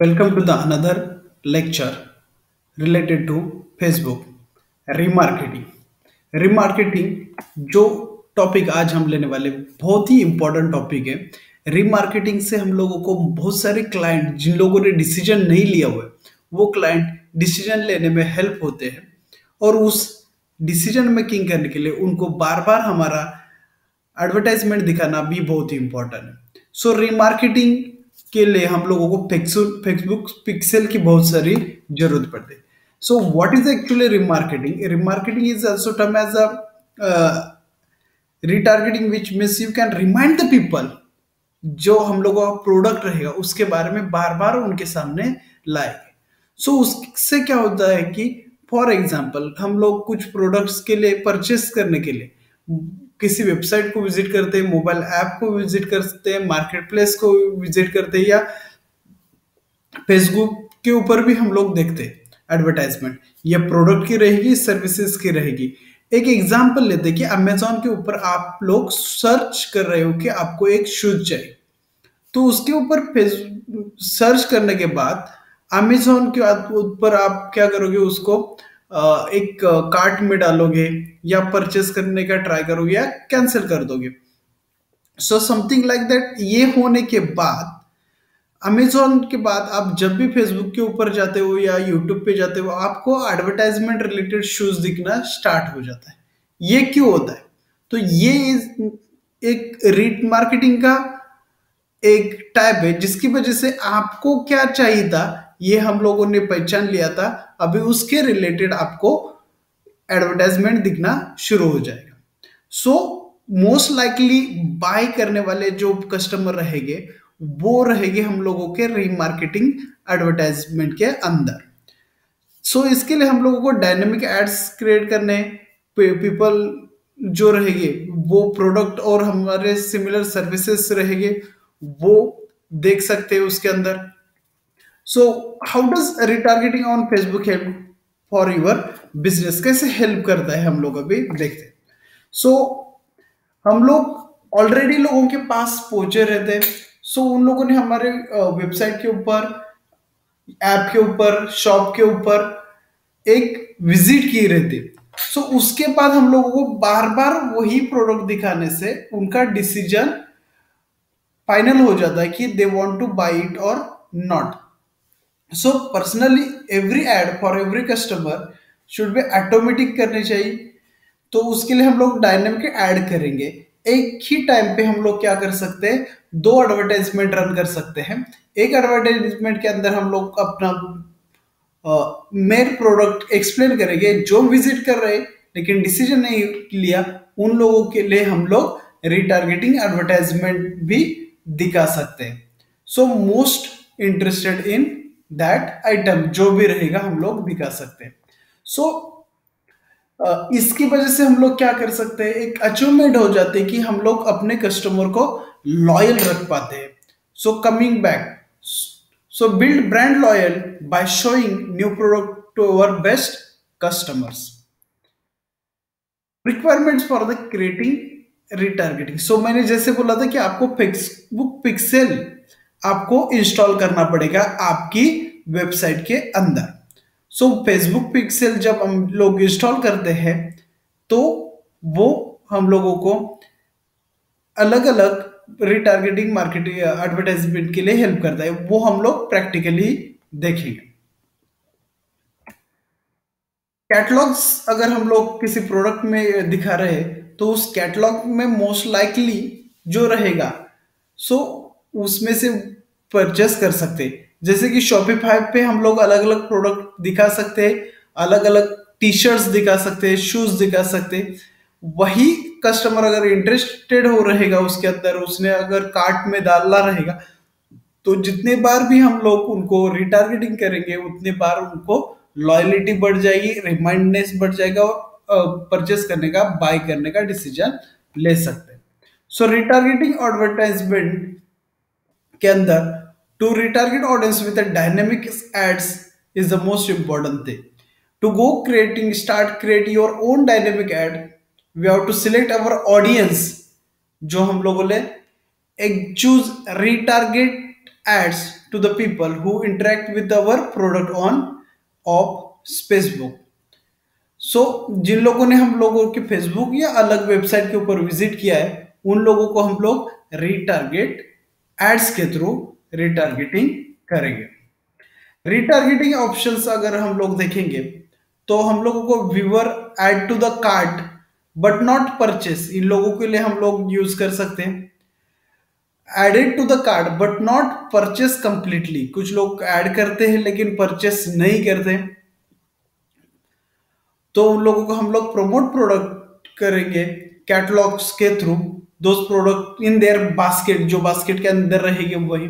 Welcome to the another lecture related to Facebook remarketing. Remarketing जो topic आज हम लेने वाले बहुत ही इंपॉर्टेंट टॉपिक है। रिमार्केटिंग से हम लोगों को बहुत सारे क्लाइंट जिन लोगों ने डिसीजन नहीं लिया हुआ है वो क्लाइंट डिसीजन लेने में हेल्प होते हैं और उस डिसीजन मेकिंग करने के लिए उनको बार बार हमारा एडवर्टाइजमेंट दिखाना भी बहुत ही इंपॉर्टेंट है। सो रिमार्केटिंग के लिए हम लोगों को फेसबुक पिक्सल की बहुत सारी जरूरत पड़ती है। So what is actually remarketing? Remarketing is also term as a retargeting which means you can remind the people जो हम लोगों का प्रोडक्ट रहेगा उसके बारे में बार बार उनके सामने लाएंगे। सो उससे क्या होता है कि फॉर एग्जाम्पल हम लोग कुछ प्रोडक्ट्स के लिए परचेस करने के लिए किसी वेबसाइट को विजिट करते हैं, मोबाइल ऐप को विजिट करते हैं, मार्केट प्लेस को विजिट करते हैं या फेसबुक के ऊपर भी हम लोग देखते हैं एडवर्टाइजमेंट। या प्रोडक्ट की रहेगी, सर्विसेज की रहेगी। एक एग्जांपल लेते हैं कि अमेजोन के ऊपर आप लोग सर्च कर रहे हो कि आपको एक शूज चाहिए, तो उसके ऊपर सर्च करने के बाद अमेजोन के ऊपर आप क्या करोगे, उसको एक कार्ट में डालोगे या परचेस करने का ट्राई करोगे या कैंसिल कर दोगे। So something like that. ये होने के बाद अमेजोन के बाद आप जब भी फेसबुक के ऊपर जाते हो या यूट्यूब पे जाते हो आपको एडवर्टाइजमेंट रिलेटेड शूज दिखना स्टार्ट हो जाता है। ये क्यों होता है? तो ये एक रीट मार्केटिंग का एक टाइप है जिसकी वजह से आपको क्या चाहिए था ये हम लोगों ने पहचान लिया था। अभी उसके रिलेटेड आपको एडवर्टाइजमेंट दिखना शुरू हो जाएगा। सो मोस्ट लाइकली बाय करने वाले जो कस्टमर रहेंगे वो रहेंगे हम लोगों के रीमार्केटिंग एडवर्टाइजमेंट के अंदर। सो इसके लिए हम लोगों को डायनेमिक एड्स क्रिएट करने, पीपल जो रहेंगे वो प्रोडक्ट और हमारे सिमिलर सर्विसेज रहेंगे वो देख सकते हैं उसके अंदर। So how does retargeting on Facebook help for your business? कैसे हेल्प करता है हम लोग अभी देखते हैं। सो हम लोग ऑलरेडी लोगों के पास पहुंचे रहते हैं। सो उन लोगों ने हमारे वेबसाइट के ऊपर, ऐप के ऊपर, शॉप के ऊपर एक विजिट की रहती। सो उसके बाद हम लोगों को बार बार वही प्रोडक्ट दिखाने से उनका डिसीजन फाइनल हो जाता है कि they want to buy it और not. So personally every ad for every customer should be automatic करनी चाहिए। तो उसके लिए हम लोग डायनेमिक ऐड करेंगे। एक ही टाइम पे हम लोग क्या कर सकते हैं, दो एडवर्टाइजमेंट रन कर सकते हैं। एक एडवर्टाइजमेंट के अंदर हम लोग अपना मेन प्रोडक्ट एक्सप्लेन करेंगे, जो विजिट कर रहे लेकिन डिसीजन नहीं लिया उन लोगों के लिए हम लोग रिटारगेटिंग एडवर्टाइजमेंट भी दिखा सकते हैं। So most interested in that item जो भी रहेगा हम लोग दिखा सकते हैं। सो इसकी वजह से हम लोग क्या कर सकते हैं, एक अचीवमेंट हो जाते हैं कि हम लोग अपने कस्टमर को लॉयल रख पाते हैं। So coming back, so build brand loyal by showing new product to our best customers. Requirements for the creating retargeting. So मैंने जैसे बोला था कि आपको फेसबुक पिक्सेल आपको इंस्टॉल करना पड़ेगा आपकी वेबसाइट के अंदर। सो फेसबुक पिक्सेल जब हम लोग इंस्टॉल करते हैं तो वो हम लोगों को अलग अलग रिटारगेटिंग मार्केटिंग एडवर्टाइजमेंट के लिए हेल्प करता है। वो हम लोग प्रैक्टिकली देखेंगे। कैटलॉग्स अगर हम लोग किसी प्रोडक्ट में दिखा रहे हैं तो उस कैटलॉग में मोस्ट लाइकली जो रहेगा सो उसमें से परचेस कर सकते हैं। जैसे कि शॉपिफाई पे हम लोग अलग अलग प्रोडक्ट दिखा सकते हैं, अलग अलग टी शर्ट्स दिखा सकते हैं, शूज दिखा सकते हैं। वही कस्टमर अगर इंटरेस्टेड हो रहेगा उसके अंदर, उसने अगर कार्ट में डालना रहेगा तो जितने बार भी हम लोग उनको रिटारगेटिंग करेंगे उतने बार उनको लॉयलिटी बढ़ जाएगी, रिमाइंडनेस बढ़ जाएगा और परचेस करने का, बाय करने का डिसीजन ले सकते हैं। सो रिटारगेटिंग एडवर्टाइजमेंट के अंदर to retarget audience with dynamic ads is the most important thing. To go creating start create your own dynamic ad, we have to select our audience. जो हम लोग बोले एक choose retarget ads to the people who interact with our product on of Facebook. सो जिन लोगों ने हम लोगों के फेसबुक या अलग वेबसाइट के ऊपर विजिट किया है उन लोगों को हम लोग रीटारगेट एड्स के थ्रू रीटारगेटिंग करेंगे। रीटारगेटिंग ऑप्शंस अगर हम लोग देखेंगे तो हम लोगों को viewer add to the cart but not purchase, इन लोगों के लिए हम लोग यूज कर सकते हैं। Added to the cart but not purchase completely, कुछ लोग ऐड करते हैं लेकिन परचेस नहीं करते, तो उन लोगों को हम लोग प्रमोट प्रोडक्ट करेंगे कैटलॉग्स के through, those product in their basket, जो बास्केट के अंदर रहेंगे वही।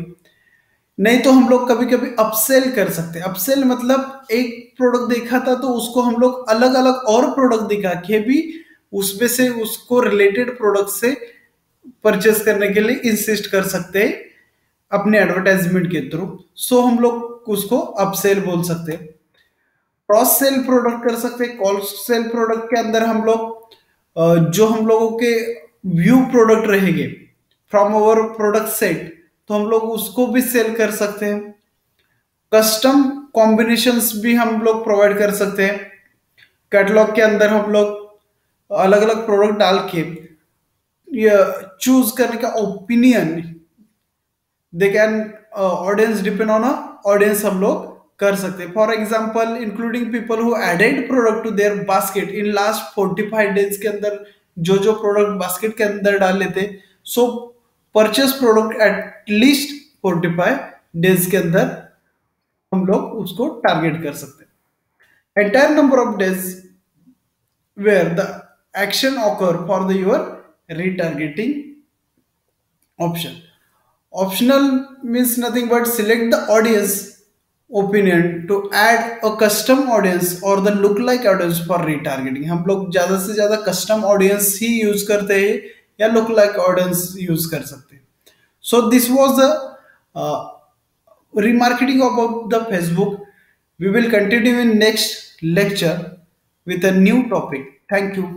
नहीं तो हम लोग कभी कभी अपसेल कर सकते हैं। अपसेल मतलब एक प्रोडक्ट देखा था तो उसको हम लोग अलग अलग और प्रोडक्ट दिखा के भी उसमें से उसको रिलेटेड प्रोडक्ट से परचेस करने के लिए इंसिस्ट कर सकते हैं अपने एडवर्टाइजमेंट के थ्रू। सो हम लोग उसको अपसेल बोल सकते हैं। क्रॉस सेल प्रोडक्ट कर सकते हैं। क्रॉस सेल प्रोडक्ट के अंदर हम लोग जो हम लोगों के व्यू प्रोडक्ट रहेंगे फ्रॉम अवर प्रोडक्ट सेट, तो हम लोग उसको भी सेल कर सकते हैं। कस्टम कॉम्बिनेशंस भी हम लोग प्रोवाइड कर सकते हैं। कैटलॉग के अंदर हम लोग अलग अलग प्रोडक्ट डाल के ये चूज करने का opinion they can audience depend on audience हम लोग कर सकते हैं। For example including people who added product to their basket in last 45 days के अंदर जो जो प्रोडक्ट बास्केट के अंदर डाले थे, so purchase product at least 45 days के अंदर हम लोग उसको टारगेट कर सकते हैं। Entire number of days where the action occur for the your retargeting option. Optional means nothing but select the audience opinion to add a custom audience or the lookalike audience for retargeting. हम लोग ज्यादा से ज्यादा custom audience ही use करते हैं या lookalike audience use कर सकते हैं। So this was the uh, remarketing about the Facebook. We will continue in next lecture with a new topic. Thank you.